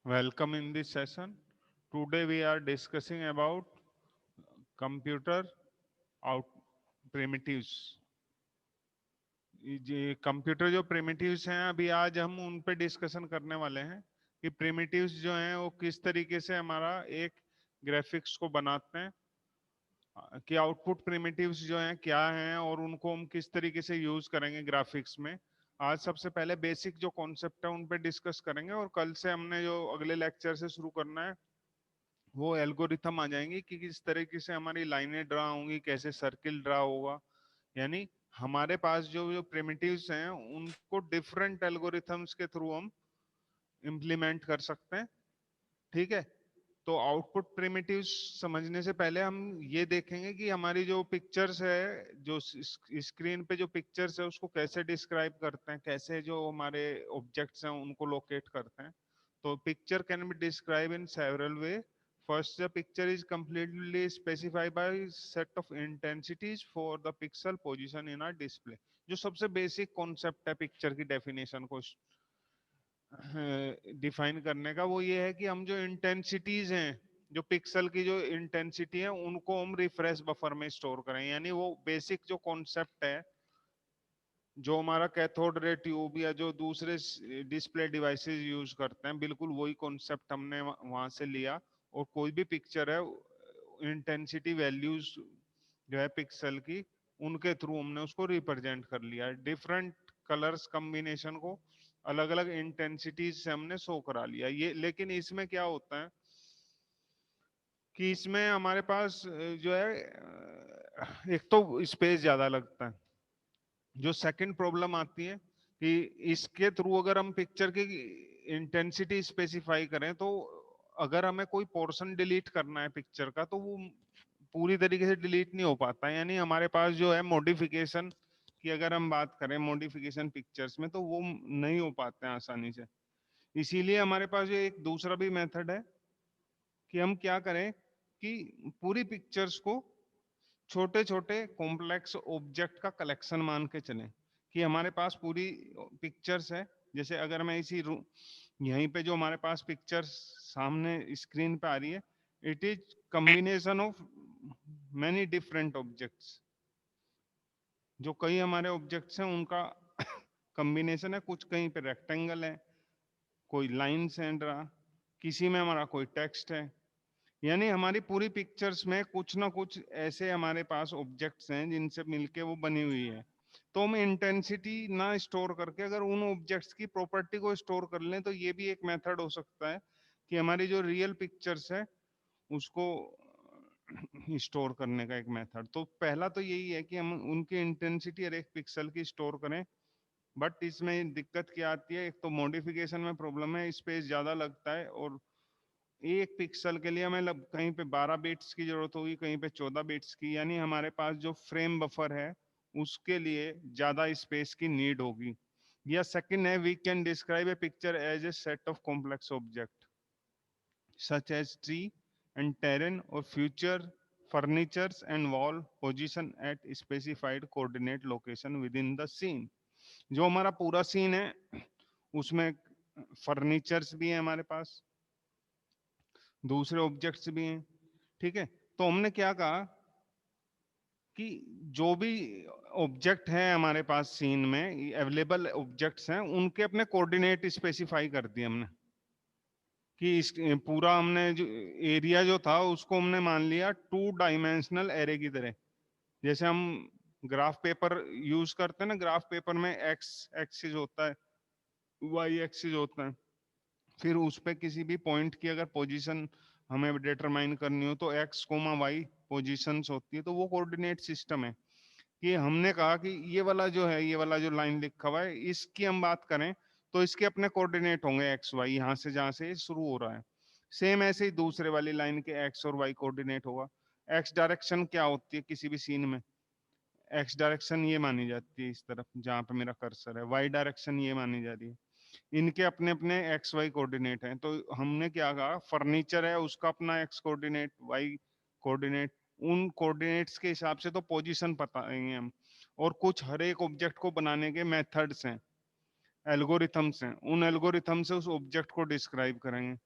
Welcome in this session. Today we are discussing about computer out primitives. ये computer जो primitives हैं अभी आज हम उन पे डिस्कशन करने वाले हैं कि primitives जो हैं वो किस तरीके से हमारा एक ग्राफिक्स को बनाते हैं कि आउटपुट primitives जो हैं क्या हैं और उनको हम किस तरीके से यूज करेंगे ग्राफिक्स में। आज सबसे पहले बेसिक जो कॉन्सेप्ट है उन पे डिस्कस करेंगे और कल से हमने जो अगले लेक्चर से शुरू करना है वो एल्गोरिथम आ जाएंगे कि किस तरीके से हमारी लाइनें ड्रा होंगी, कैसे सर्किल ड्रा होगा। यानी हमारे पास जो जो प्रिमिटिव्स हैं उनको डिफरेंट एल्गोरिथम्स के थ्रू हम इम्प्लीमेंट कर सकते हैं। ठीक है, तो आउटपुट प्रिमिटिव्स समझने से पहले हम ये देखेंगे कि हमारी जो पिक्चर्स है, जो स्क्रीन पे जो पिक्चर्स है उसको कैसे डिस्क्राइब करते हैं, कैसे जो हमारे ऑब्जेक्ट्स हैं उनको लोकेट करते हैं। तो picture can be describe in several way. First, the picture is completely specified by set of intensities for the pixel position in a display। जो सबसे बेसिक कॉन्सेप्ट है पिक्चर की डेफिनेशन को डिफाइन करने का, वो ये है कि हम जो इंटेंसिटीज हैं, जो पिक्सल की जो इंटेंसिटी है उनको हम रिफ्रेश बफर में स्टोर करें। यानी वो बेसिक जो कॉन्सेप्ट है जो हमारा कैथोड रे ट्यूब या जो दूसरे डिस्प्ले डिवाइसेस यूज करते हैं, बिल्कुल वही कॉन्सेप्ट हमने वहां से लिया। और कोई भी पिक्चर है, इंटेंसिटी वैल्यूज जो है पिक्सल की, उनके थ्रू हमने उसको रिप्रेजेंट कर लिया। डिफरेंट कलर्स कॉम्बिनेशन को अलग अलग इंटेंसिटीज से हमने शो करा लिया। ये लेकिन इसमें क्या होता है कि इसमें हमारे पास जो है एक तो स्पेस ज्यादा लगता है। जो सेकंड प्रॉब्लम आती है कि इसके थ्रू अगर हम पिक्चर की इंटेंसिटी स्पेसिफाई करें तो अगर हमें कोई पोर्शन डिलीट करना है पिक्चर का तो वो पूरी तरीके से डिलीट नहीं हो पाता। यानी हमारे पास जो है मॉडिफिकेशन की अगर हम बात करें मॉडिफिकेशन पिक्चर्स में, तो वो नहीं हो पाते हैं आसानी से। इसीलिए हमारे पास ये एक दूसरा भी मेथड है कि हम क्या करें कि पूरी पिक्चर्स को छोटे छोटे कॉम्प्लेक्स ऑब्जेक्ट का कलेक्शन मान के चलें। कि हमारे पास पूरी पिक्चर्स है, जैसे अगर मैं इसी यहीं पे जो हमारे पास पिक्चर्स सामने स्क्रीन पे आ रही है, it is combination of many different objects. जो कई हमारे ऑब्जेक्ट्स हैं उनका कॉम्बिनेशन है। कुछ कहीं पे रेक्टेंगल है, कोई लाइन्स हैं ड्रा, किसी में हमारा कोई टेक्स्ट है। यानी हमारी पूरी पिक्चर्स में कुछ ना कुछ ऐसे हमारे पास ऑब्जेक्ट्स हैं जिनसे मिलके वो बनी हुई है। तो हम इंटेंसिटी ना स्टोर करके अगर उन ऑब्जेक्ट्स की प्रॉपर्टी को स्टोर कर लें तो ये भी एक मेथड हो सकता है कि हमारी जो रियल पिक्चर्स है उसको स्टोर करने का एक मेथड। तो पहला तो यही है कि हम उनकी इंटेंसिटी हर एक पिक्सल की स्टोर करें। बट इसमें दिक्कत क्या आती है, एक तो मॉडिफिकेशन में प्रॉब्लम है, स्पेस ज्यादा लगता है। और एक पिक्सल के लिए हमें कहीं पे 12 बिट्स की जरूरत होगी, कहीं पे 14 बिट्स की। यानी हमारे पास जो फ्रेम बफर है उसके लिए ज्यादा स्पेस की नीड होगी। या सेकंड है, we can describe a picture as a set of complex object such as tree and terrain or future furnitures and wall position at specified coordinate location within the scene। जो हमारा पूरा scene है उसमें furnitures भी है हमारे पास, दूसरे objects भी हैं। ठीक है, तो हमने क्या कहा कि जो भी ऑब्जेक्ट है हमारे पास सीन में अवेलेबल ऑब्जेक्ट्स हैं उनके अपने कोऑर्डिनेट स्पेसिफाई कर दिए हमने। कि इस पूरा हमने जो एरिया जो था उसको हमने मान लिया टू डायमेंशनल एरे की तरह। जैसे हम ग्राफ पेपर यूज करते हैं ना, ग्राफ पेपर में एक्स एक्सिस होता है, वाई एक्सिस होता है। फिर उस पे किसी भी पॉइंट की अगर पोजीशन हमें डिटरमाइन करनी हो तो एक्स कोमा वाई पोजीशंस होती है। तो वो कोऑर्डिनेट सिस्टम है कि हमने कहा कि ये वाला जो है, ये वाला जो लाइन लिखा हुआ है, इसकी हम बात करें तो इसके अपने कोऑर्डिनेट होंगे एक्स वाई, यहाँ से जहाँ से शुरू हो रहा है। सेम ऐसे ही दूसरे वाली लाइन के एक्स और वाई कोऑर्डिनेट होगा। एक्स डायरेक्शन क्या होती है किसी भी सीन में, एक्स डायरेक्शन ये मानी जाती है इस तरफ जहाँ पे मेरा कर्सर है, वाई डायरेक्शन ये मानी जा रही है। इनके अपने अपने एक्स वाई कोऑर्डिनेट हैं। तो हमने क्या कहा, फर्नीचर है उसका अपना एक्स कोऑर्डिनेट वाई कोऑर्डिनेट, उन कोऑर्डिनेट्स के हिसाब से तो पोजीशन बताएंगे हम। और कुछ हर एक ऑब्जेक्ट को बनाने के मेथड्स हैं, एल्गोरिथम्स हैं, उन एल्गोरिथम से उस ऑब्जेक्ट को डिस्क्राइब करेंगे।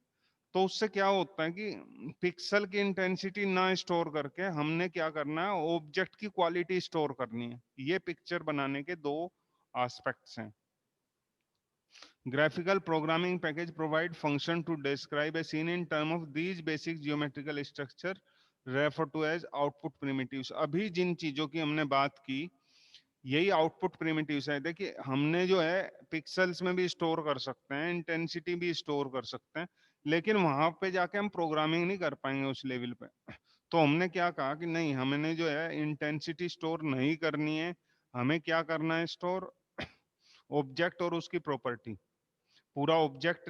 तो उससे क्या होता है कि पिक्सल की इंटेंसिटी ना स्टोर करके हमने क्या करना है, ऑब्जेक्ट की क्वालिटी स्टोर करनी है। ये पिक्चर बनाने के दो एस्पेक्ट्स हैं। Graphical programming package provide function to describe a scene in term of these basic geometrical structure referred to as output primitives। अभी जिन चीजों की हमने बात की यही आउटपुट प्रिमिटिव्स है। देखिए हमने जो है पिक्सल्स में भी स्टोर कर सकते हैं, इंटेंसिटी भी स्टोर कर सकते हैं, लेकिन वहां पे जाके हम प्रोग्रामिंग नहीं कर पाएंगे उस लेवल पे। तो हमने क्या कहा कि नहीं, हमने जो है इंटेंसिटी स्टोर नहीं करनी है, हमें क्या करना है, स्टोर ऑब्जेक्ट और उसकी प्रॉपर्टी। पूरा ऑब्जेक्ट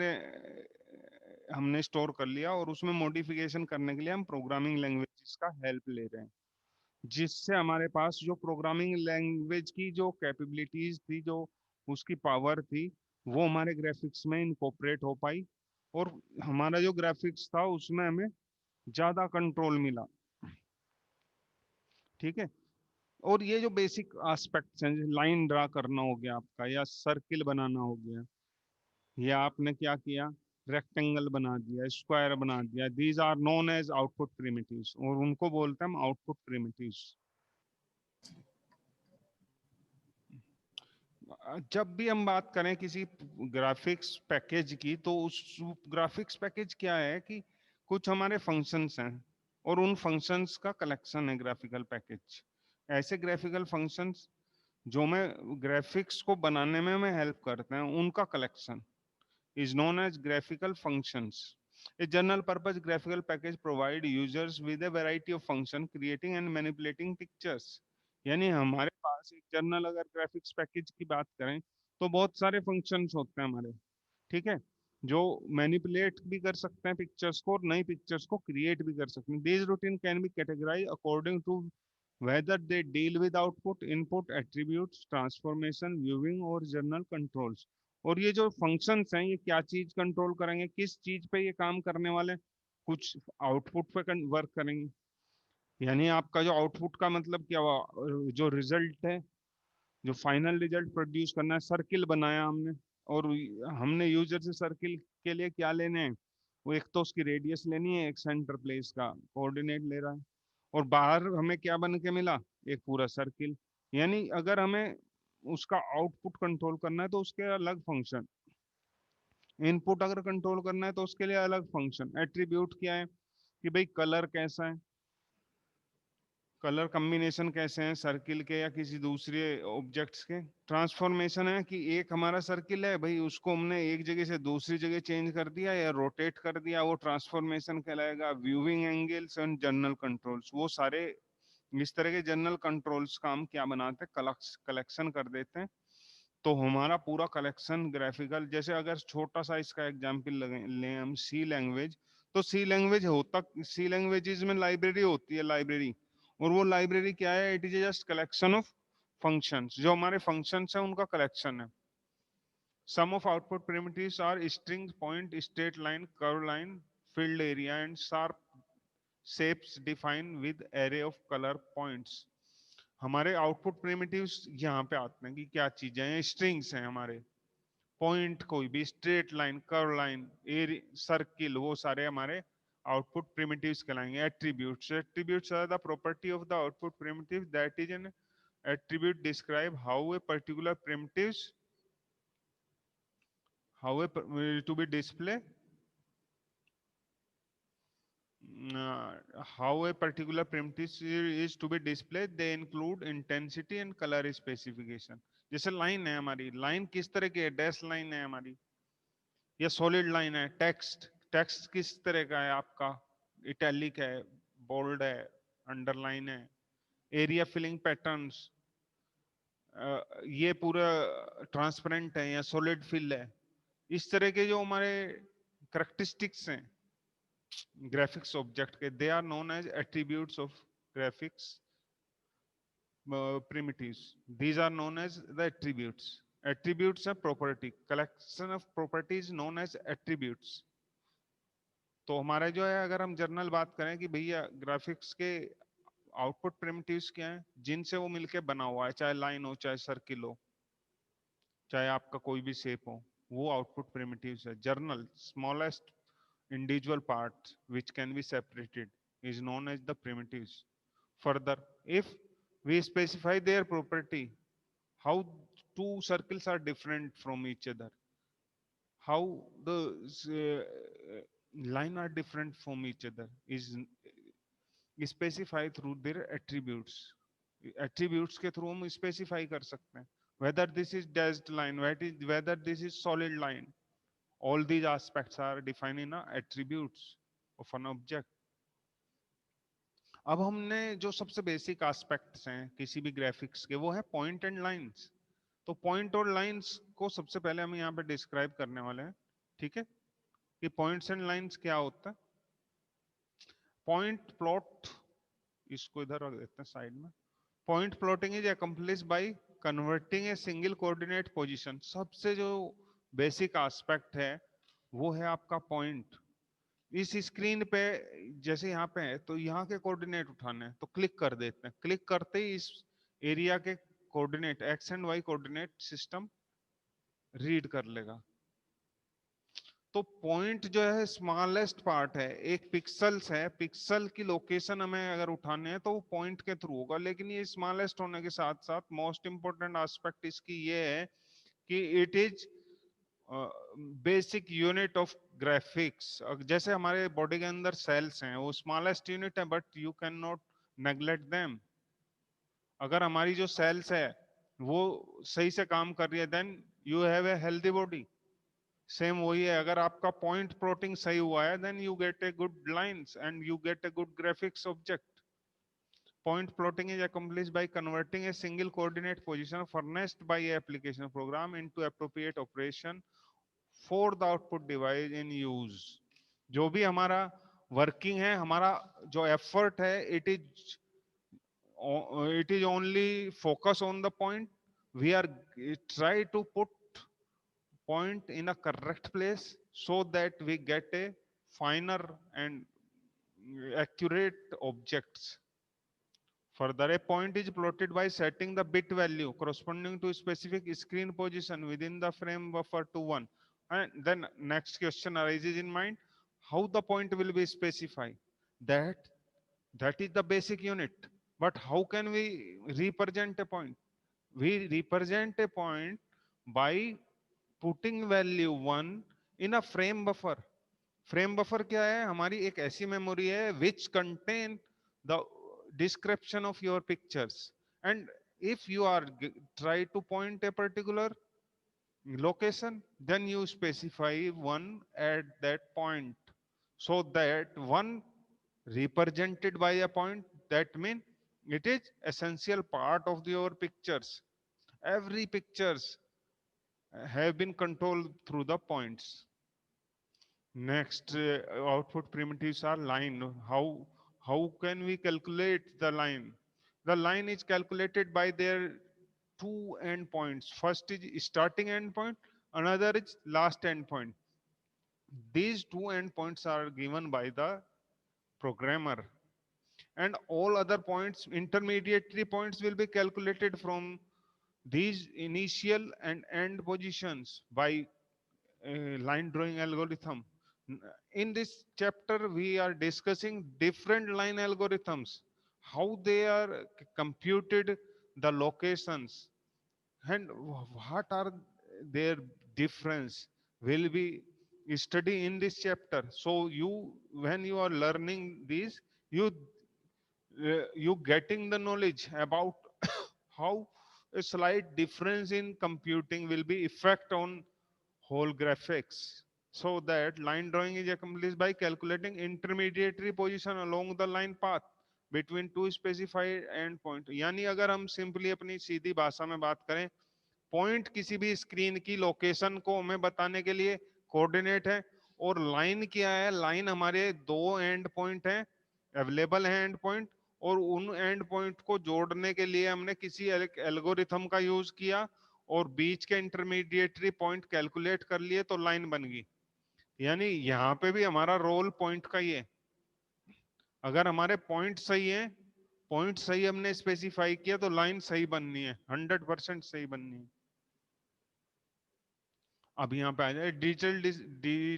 हमने स्टोर कर लिया और उसमें मॉडिफिकेशन करने के लिए हम प्रोग्रामिंग लैंग्वेजेस का हेल्प ले रहे हैं, जिससे हमारे पास जो प्रोग्रामिंग लैंग्वेज की जो कैपेबिलिटीज थी, जो उसकी पावर थी, वो हमारे ग्राफिक्स में इनकॉर्पोरेट हो पाई और हमारा जो ग्राफिक्स था उसमें हमें ज्यादा कंट्रोल मिला। ठीक है। और ये जो बेसिक एस्पेक्ट्स हैं, लाइन ड्रा करना हो गया आपका, या सर्किल बनाना हो गया, या आपने क्या किया, रेक्टेंगल बना दिया, स्क्वायर बना दिया, these are known as output primitives, और उनको बोलते हैं हम आउटपुट प्रिमिटिव्स। जब भी हम बात करें किसी ग्राफिक्स पैकेज की, तो उस ग्राफिक्स पैकेज क्या है कि कुछ हमारे फंक्शंस हैं और उन फंक्शंस का कलेक्शन है ग्राफिकल पैकेज। ऐसे ग्राफिकल फंक्शंस जो मैं ग्राफिक्स को बनाने में हमें हेल्प करते हैं, उनका collection is known as graphical functions. A general purpose graphical package provide users with a variety of function creating and manipulating pictures। यानी हमारे पास एक जनरल अगर ग्राफिक्स पैकेज की बात करें तो बहुत सारे फंक्शंस होते हैं हमारे, ठीक है, जो मैनिपुलेट भी कर सकते हैं पिक्चर्स को और नई पिक्चर्स को क्रिएट भी कर सकते हैं। These routine can be categorize according to whether they deal with output, input, attributes, transformation, viewing और journal controls। और ये जो फंक्शंस हैं ये क्या चीज कंट्रोल करेंगे, किस चीज पे ये काम करने वाले, कुछ आउटपुट पे वर्क करेंगे। यानी आपका जो आउटपुट का मतलब क्या हुआ, जो रिजल्ट है, जो फाइनल रिजल्ट प्रोड्यूस करना है, सर्किल बनाया हमने और हमने यूजर से सर्किल के लिए क्या लेने हैं, वो एक तो उसकी रेडियस लेनी है, एक सेंटर प्लेस का कोऑर्डिनेट ले रहा है, और बाहर हमें क्या बन के मिला, एक पूरा सर्किल। यानी अगर हमें उसका आउटपुट कंट्रोल करना है तो उसके अलग फंक्शन, इनपुट अगर कंट्रोल करना है तो उसके लिए अलग फंक्शन। एट्रीब्यूट क्या है कि भाई कलर कैसा है, कलर कॉम्बिनेशन कैसे हैं सर्किल के या किसी दूसरे ऑब्जेक्ट्स के। ट्रांसफॉर्मेशन है कि एक हमारा सर्किल है भाई, उसको हमने एक जगह से दूसरी जगह चेंज कर दिया या रोटेट कर दिया, वो ट्रांसफॉर्मेशन कहलाएगा। Viewing angles and general controls, वो सारे इस तरह के जनरल कंट्रोल्स का हम क्या बनाते हैं, कलेक्शन कर देते हैं। तो हमारा पूरा कलेक्शन ग्राफिकल, जैसे अगर छोटा सा इसका एग्जांपल लें हम, सी लैंग्वेज, तो सी लैंग्वेज होता, सी लैंग्वेजेस में लाइब्रेरी होती है, लाइब्रेरी। और वो लाइब्रेरी क्या है, it is just collection of functions, जो हमारे फंक्शंस हैं उनका कलेक्शन है। Some of output primitives are string, point, straight line, curve line, field area and sharp shapes defined with array of color points। हमारे output primitives यहाँ पे आते हैं कि क्या चीजें हैं, स्ट्रिंग्स हैं हमारे, पॉइंट कोई भी, straight line, curve line, circle, वो सारे हमारे आउटपुट प्रिमिटिव्स कहलाएंगे। Attributes, attributes are the property of the output primitive, that is an attribute describe how a particular primitives, to be display, how a particular primitive is to be displayed, they include intensity and color specification। जैसे line है हमारी, line किस तरह की है, dash line है हमारी या सॉलिड लाइन है। टेक्स्ट, टेक्स्ट किस तरह का है आपका, इटैलिक है, बोल्ड है, अंडरलाइन है। एरिया फिलिंग पैटर्न्स, ये पूरा ट्रांसपेरेंट है या सॉलिड फिल है। इस तरह के जो हमारे करेक्टरिस्टिक्स हैं ग्राफिक्स ऑब्जेक्ट के, they are known as attributes of graphics primitives। These are known as the attributes। Attributes are property, collection of properties known as attributes। तो हमारे जो है, अगर हम जनरल बात करें कि भैया ग्राफिक्स के आउटपुट प्रिमिटिव्स क्या हैं, जिनसे वो मिलके बना हुआ है, चाहे लाइन हो, चाहे सर्किल हो, चाहे आपका कोई भी शेप हो, वो आउटपुट प्रिमिटिव्स है। Journal, smallest individual parts which can be separated is known as the primitives. Further, if we specify their property, how two circles are different from each other, how the line are different from each other is specified through their attributes. Attributes के through हम specify कर सकते हैं whether this is dashed line, whether this is solid line. All these aspects are defined in attributes of an object. अब हमने जो सबसे basic aspects हैं किसी भी ग्राफिक्स के वो है पॉइंट एंड लाइंस. तो पॉइंट और लाइंस को सबसे पहले हम यहाँ पे डिस्क्राइब करने वाले हैं. ठीक है, कि पॉइंट्स एंड लाइंस क्या होता है. पॉइंट प्लॉट, इसको इधर रख देते हैं साइड में. Point plotting is accomplished by converting a single coordinate position. सबसे जो बेसिक एस्पेक्ट है वो है आपका पॉइंट. इस स्क्रीन पे जैसे यहाँ पे है तो यहाँ के कोऑर्डिनेट उठाने हैं तो क्लिक कर देते हैं. क्लिक करते ही इस एरिया के coordinate X and Y coordinate system read कर लेगा. तो पॉइंट जो है स्मॉलेस्ट पार्ट है, एक पिक्सल्स है. पिक्सल की लोकेशन हमें अगर उठाने हैं तो वो पॉइंट के थ्रू होगा. लेकिन ये स्मॉलेस्ट होने के साथ साथ मोस्ट इंपोर्टेंट एस्पेक्ट इसकी ये है कि it is basic unit of graphics. जैसे हमारे बॉडी के अंदर सेल्स हैं वो स्मॉलेस्ट यूनिट है but you can not neglect them. अगर हमारी जो सेल्स है वो सही से काम कर रही है then you have a healthy body. Same वही है, अगर आपका पॉइंट प्लॉटिंग सही हुआ है then you get a good lines and you get a good graphics object. Point plotting is accomplished by converting a single coordinate position furnished by a application program into appropriate operation for the output device in use. जो भी हमारा working है, हमारा जो effort है, it is only focus on the point. We are try to put point in a correct place so that we get a finer and accurate objects. Further, a point is plotted by setting the bit value corresponding to a specific screen position within the frame buffer to 1. And then next question arises in mind, how the point will be specified. That that is the basic unit. But how can we represent a point? We represent a point by putting value 1 in a frame buffer. Frame buffer क्या है? हमारी एक ऐसी memory है which contain the description of your pictures, and if you are try to point a particular location then you specify one at that point, so that one represented by a point, that means it is essential part of your pictures. Every pictures have been controlled through the points. Next, output primitives are line. How can we calculate the line? The line is calculated by their two endpoints. First is starting endpoint, another is last endpoint. These two endpoints are given by the programmer, and all other points, intermediary points, will be calculated from these initial and end positions by line drawing algorithm. In this chapter, we are discussing different line algorithms, how they are computed, the locations, and what are their difference will be study in this chapter. So you, when you are learning these, you you getting the knowledge about how a slight difference in computing will be effect on whole graphics. So that line drawing is accomplished by calculating intermediary position along the line path between two specified endpoint. यानी अगर हम simply अपनी सीधी भाषा में बात करें, point किसी भी स्क्रीन की लोकेशन को हमें बताने के लिए कोऑर्डिनेट है, और लाइन क्या है? लाइन हमारे दो एंड पॉइंट हैं, अवेलेबल है एंड पॉइंट, और उन एंड पॉइंट को जोड़ने के लिए हमने किसी एल्गोरिथम का यूज किया और बीच के इंटरमीडिएटरी पॉइंट कैलकुलेट कर लिए तो लाइन बन गई. यानी यहाँ पे भी हमारा रोल पॉइंट का ही है. अगर हमारे पॉइंट सही है, पॉइंट सही हमने स्पेसिफाई किया तो लाइन सही बननी है, 100% सही बननी है. अब यहाँ पे आ जाए, digital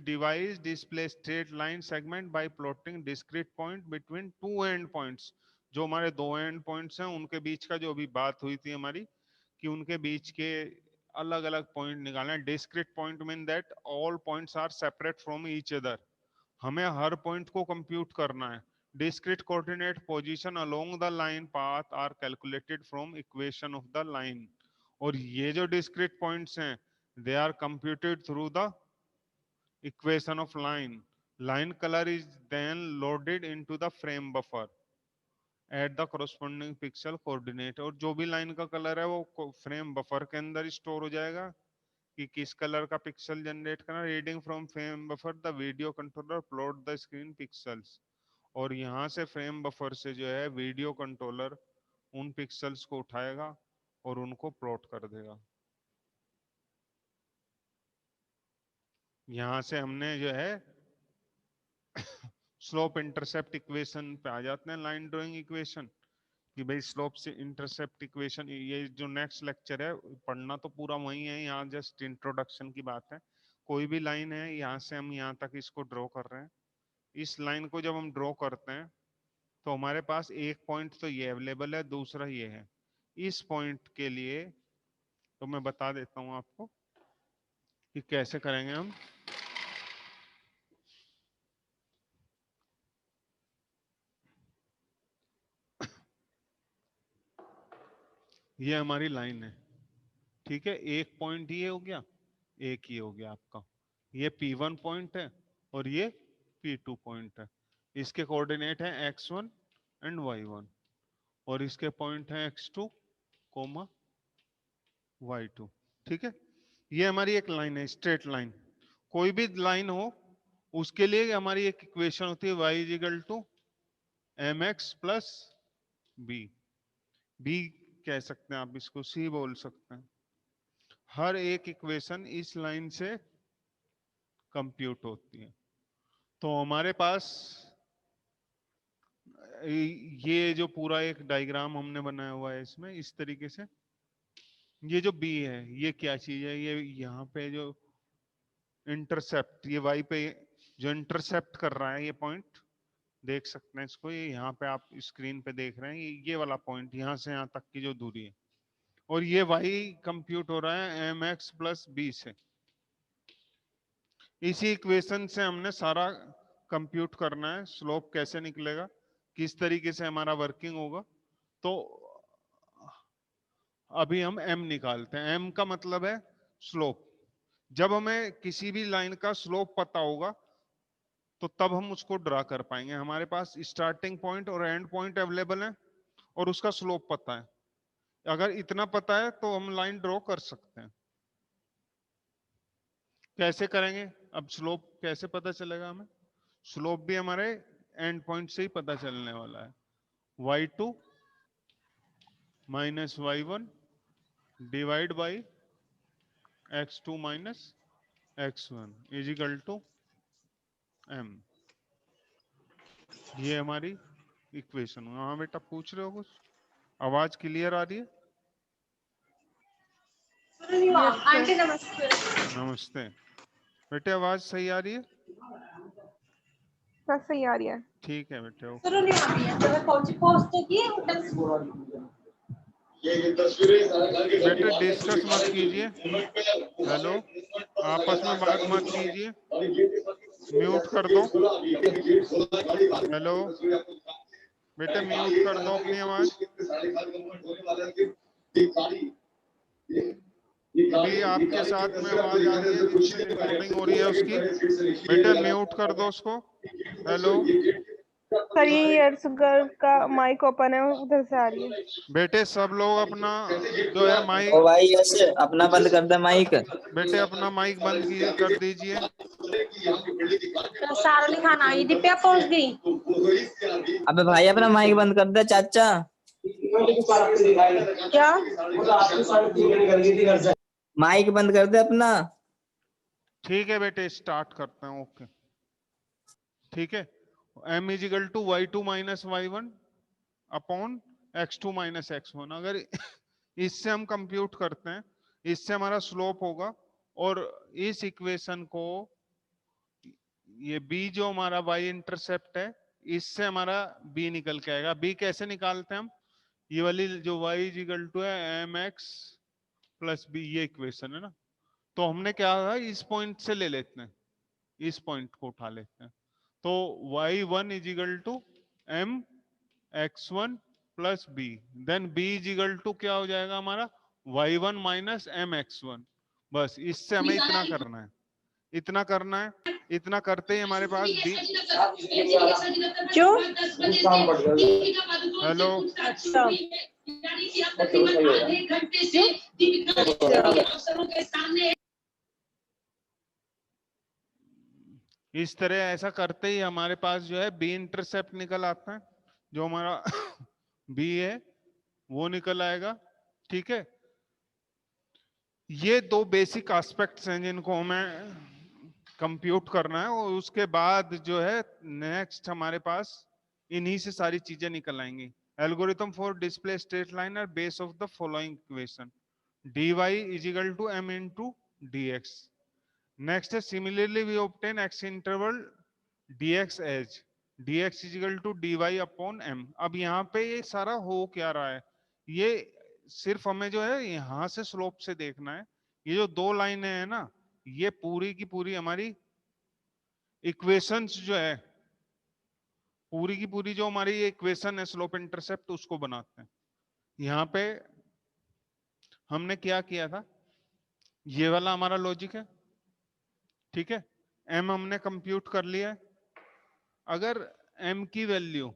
device display straight line segment bye plotting discrete point between two and points. जो हमारे दो एंड पॉइंट्स हैं उनके बीच का जो अभी बात हुई थी हमारी, कि उनके बीच के अलग अलग पॉइंट निकालना। Discrete point mean that all points are separate from each other. हमें हर पॉइंट को कंप्यूट करना है। Discrete coordinate position along the line path are calculated from equation of the line. और ये जो डिस्क्रीट पॉइंट्स हैं, they are computed through the equation of line. Line color is then loaded into the frame buffer at the corresponding pixel coordinate। और जो भी line का colour है वो फ्रेम बफर के अंदर स्टोर हो जाएगा कि किस कलर का पिक्सल जनरेट करना। Reading from frame buffer the video controller plot the screen pixels. और यहाँ से फ्रेम बफर से जो है वीडियो कंट्रोलर उन पिक्सल्स को उठाएगा और उनको प्लॉट कर देगा। यहाँ से हमने जो है स्लोप इंटरसेप्ट इक्वेशन पे आ जाते हैं, लाइन ड्राइंग इक्वेशन, कि भाई स्लोप से इंटरसेप्ट इक्वेशन। ये जो नेक्स्ट लेक्चर है पढ़ना तो पूरा वही है, यहाँ जस्ट इंट्रोडक्शन की बात है। कोई भी लाइन है, यहाँ से हम यहाँ तक इसको ड्रॉ कर रहे हैं। इस लाइन को जब हम ड्रॉ करते हैं तो हमारे पास एक पॉइंट तो ये अवेलेबल है, दूसरा ये है। इस पॉइंट के लिए तो मैं बता देता हूँ आपको कि कैसे करेंगे हम। ये हमारी लाइन है, ठीक है। एक पॉइंट ये हो गया, एक ये हो गया आपका। ये P1 पॉइंट है और ये P2 पॉइंट है। इसके कोऑर्डिनेट है x1 एंड y1, और इसके पॉइंट है x2 कोमा y2, ठीक है। ये हमारी एक लाइन है, स्ट्रेट लाइन। कोई भी लाइन हो उसके लिए हमारी एक इक्वेशन होती है, y is equal to mx plus b कह सकते हैं आप, इसको c बोल सकते हैं। हर एक इक्वेशन इस लाइन से कंप्यूट होती है। तो हमारे पास ये जो पूरा एक डायग्राम हमने बनाया हुआ है, इसमें इस तरीके से ये जो बी है ये क्या चीज है, ये यहाँ पे जो इंटरसेप्ट, ये वाई पे जो इंटरसेप्ट कर रहा है, ये पॉइंट देख सकते हैं इसको। ये यहाँ पे आप स्क्रीन पे देख रहे हैं, ये वाला पॉइंट यहाँ से यहाँ तक की जो दूरी है। और ये वाई कंप्यूट हो रहा है एम एक्स प्लस बी से। इसी इक्वेशन से हमने सारा कंप्यूट करना है, स्लोप कैसे निकलेगा, किस तरीके से हमारा वर्किंग होगा। तो अभी हम m निकालते हैं। m का मतलब है स्लोप। जब हमें किसी भी लाइन का स्लोप पता होगा तो तब हम उसको ड्रा कर पाएंगे। हमारे पास स्टार्टिंग पॉइंट और एंड पॉइंट अवेलेबल है और उसका स्लोप पता है। अगर इतना पता है तो हम लाइन ड्रॉ कर सकते हैं। कैसे करेंगे, अब स्लोप कैसे पता चलेगा हमें? स्लोप भी हमारे एंड पॉइंट से ही पता चलने वाला है। y2 minus y1 divide by x2 minus x1 is equal to m। ये हमारी इक्वेशन। हाँ बेटा पूछ रहे हो कुछ? आवाज क्लियर आ रही है? आंटी नमस्ते। नमस्ते बेटे, आवाज सही आ रही है? बस सही आ रही है। ठीक है बेटे, ओके। बेटे डिस्कस मत कीजिए, हेलो, आपस में बात मत कीजिए, म्यूट कर दो। हेलो बेटे, म्यूट कर दो अपनी आवाज। अभी आपके साथ में आवाज आ रही है, जिससे रिकॉर्डिंग हो रही है उसकी, बेटे म्यूट कर दो उसको। हेलो सर ये ईयर्स गर्ल का माइक ओपन है, उधर से आ रही है। बेटे सब लोग अपना जो है ओ माइक, भाई यश अपना बंद कर दे माइक। बेटे अपना माइक बंद कर दीजिए। सारा खाना दिप्या पहुंच गई। अबे भाई अपना माइक बंद कर दे चाचा। क्या माइक बंद कर दे अपना। ठीक है बेटे, स्टार्ट करते हैं, ओके ठीक है। m is equal to y2 minus y1 upon x2 minus x1। अगर इससे हम कंप्यूट करते हैं, इससे हमारा स्लोप होगा और इस इक्वेशन को ये b जो हमारा y इंटरसेप्ट है इससे हमारा b निकल के आएगा। b कैसे निकालते हैं हम, ये वाली जो y इज इक्वल टू है mx प्लस b, ये इक्वेशन है ना। तो हमने क्या कहा, इस पॉइंट से ले लेते हैं, इस पॉइंट को उठा लेते हैं। तो y1 is equal to m x1 plus b, then b is equal to क्या हो जाएगा हमारा y1 माइनस m x1। बस इससे हमें इतना करना है, इतना करना है। इतना करते ही हमारे पास b। क्यों? हेलो, अच्छा, इस तरह ऐसा करते ही हमारे पास जो है बी इंटरसेप्ट निकल आता है, जो हमारा बी है वो निकल आएगा। ठीक है, ये दो बेसिक एस्पेक्ट्स हैं जिनको हमें कंप्यूट करना है, और उसके बाद जो है नेक्स्ट हमारे पास इन्हीं से सारी चीजें निकल आएंगी। Algorithm for display straight line are base of the following equation, dy is equal to m into dx। Next है similarly we obtain x interval dx as dx is equal to dy upon m। अब यहाँ पे ये सारा हो क्या रहा है, ये सिर्फ हमें जो है यहां से स्लोप से देखना है। ये जो दो लाइनें हैं ना, ये पूरी की पूरी हमारी इक्वेशंस जो है, पूरी की पूरी जो हमारी ये इक्वेशन है स्लोप इंटरसेप्ट, उसको बनाते हैं। यहाँ पे हमने क्या किया था, ये वाला हमारा लॉजिक है। ठीक है, m हमने कंप्यूट कर लिया है। अगर m की वैल्यू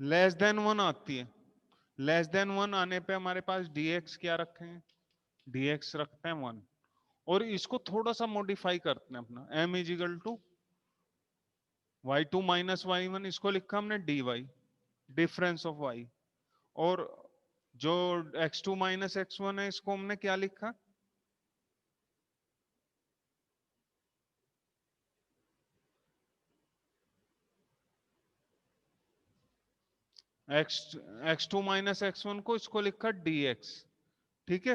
लेस देन 1 आती है, लेस देन 1 आने पे हमारे पास dx क्या रखे हैं, dx रखते हैं 1, और इसको थोड़ा सा मॉडिफाई करते हैं अपना, m is equal to y2 minus y1, इसको लिखा हमने dy, डिफरेंस ऑफ y। और जो x2 माइनस x1 है इसको हमने क्या लिखा, x2 माइनस x1 को इसको लिखा dx। ठीक है,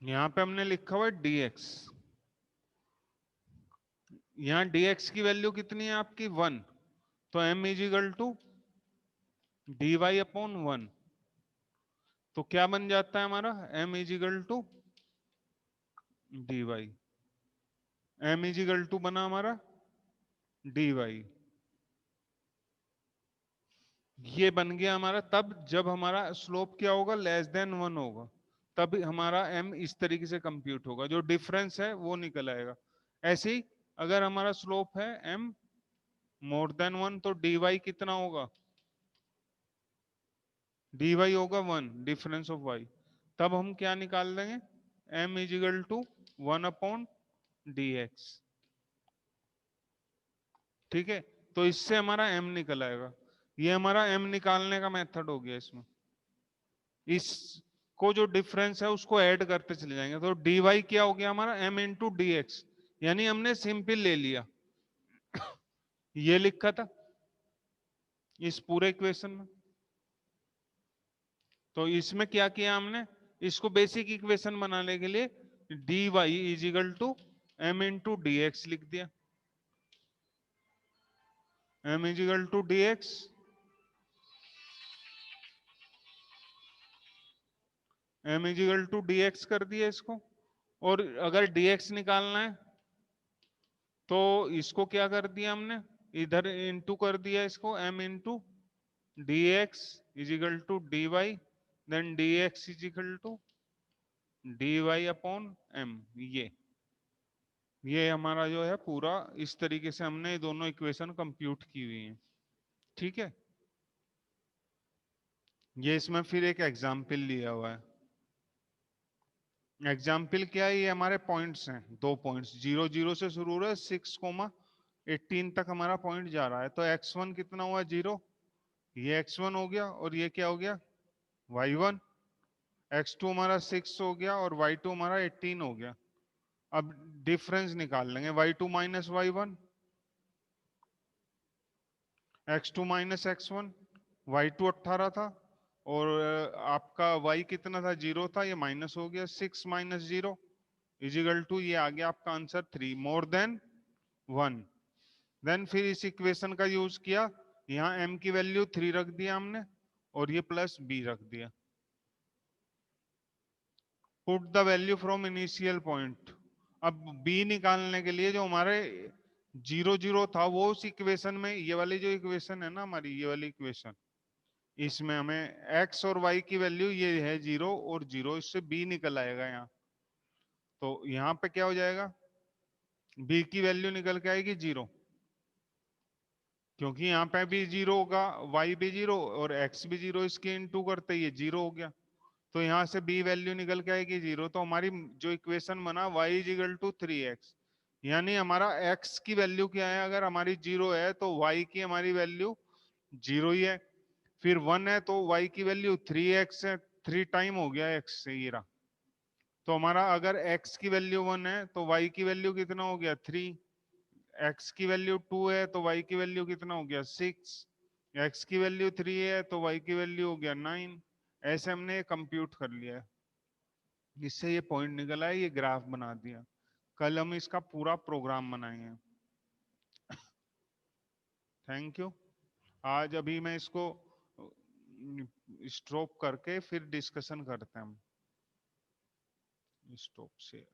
यहां पे हमने लिखा हुआ है dx। यहां dx की वैल्यू कितनी है आपकी 1, तो m is equal to dy upon 1। तो क्या बन जाता है हमारा, m is equal to dy, m is equal to बना हमारा dy। ये बन गया हमारा तब जब हमारा स्लोप क्या होगा, लेस देन 1 होगा, तब हमारा m इस तरीके से कंप्यूट होगा, जो डिफरेंस है वो निकल आएगा। ऐसे ही अगर हमारा स्लोप है m मोर देन 1, तो dy कितना होगा, dy होगा 1, डिफरेंस ऑफ y। तब हम क्या निकाल देंगे, m is equal to 1 upon dx। ठीक है, तो इससे हमारा m निकल आएगा। ये हमारा m निकालने का मेथड हो गया। इसमें इसको जो डिफरेंस है उसको ऐड करते चले जाएंगे, तो dy क्या हो गया हमारा, m इंटू dx, यानी हमने सिंपल ले लिया, ये लिखा था इस पूरे इक्वेशन में। तो इसमें क्या किया हमने, इसको बेसिक इक्वेशन बनाने के लिए dy is equal to m into dx लिख दिया, m is equal to dx। m is equal to dx कर दिया इसको, और अगर dx निकालना है तो इसको क्या कर दिया हमने, इधर इंटू कर दिया इसको, m into dx is equal to dy, then dx is equal to dy upon m। ये हमारा जो है पूरा इस तरीके से हमने दोनों इक्वेशन कंप्यूट की हुई हैं। ठीक है, ये इसमें फिर एक एग्जाम्पल लिया हुआ है। एग्जाम्पल क्या है, ये हमारे पॉइंट्स हैं, दो पॉइंट्स 0 0 से शुरू हो रहा है, 6,18 तक हमारा पॉइंट जा रहा है। तो x1 कितना हुआ 0, ये x1 हो गया, और ये क्या हो गया y1। x2 हमारा 6 हो गया, और y2 हमारा 18 हो गया। अब डिफरेंस निकाल लेंगे y2 minus y1, x2 minus x1, y2 18 था और आपका y कितना था, 0 था, ये माइनस हो गया, 6 माइनस 0 इजिकल टू, ये आ गया आपका आंसर 3 मोर देन 1। देन फिर इस इक्वेशन का यूज किया, यहाँ m की वैल्यू 3 रख दिया हमने और ये प्लस b रख दिया। Put the value from initial point. अब b निकालने के लिए जो हमारे 0 0 था वो उस इक्वेशन में, ये वाली जो इक्वेशन है ना हमारी, ये वाली इक्वेशन, इसमें हमें x और y की वैल्यू ये है 0 और 0, इससे b निकल आएगा यहाँ। तो यहाँ पे क्या हो जाएगा, b की वैल्यू निकल के आएगी 0, क्योंकि यहाँ पे भी 0 होगा, y भी 0 और x भी 0, इसके इनटू करते ही 0 हो गया। तो यहाँ से b वैल्यू निकल के आएगी 0। तो हमारी जो इक्वेशन बना y is equal to 3x, यानी हमारा x की वैल्यू क्या है, अगर हमारी 0 है तो y की हमारी वैल्यू 0 ही है, फिर 1 है तो y की वैल्यू 3x है, 3 टाइम हो गया x से ये रहा। तो हमारा अगर x की वैल्यू 1 है तो y की वैल्यू कितना हो गया 3, x की वैल्यू 2 है तो y की वैल्यू कितना हो गया 6, x की वैल्यू 3 है तो y की वैल्यू हो गया 9। ऐसे हमने कंप्यूट कर लिया है, इससे ये पॉइंट निकला है, ये ग्राफ बना दिया। कल हम इसका पूरा प्रोग्राम बनाएंगे। Thank you. आज अभी मैं इसको स्टॉप करके फिर डिस्कशन करते हैं हम। स्टॉप से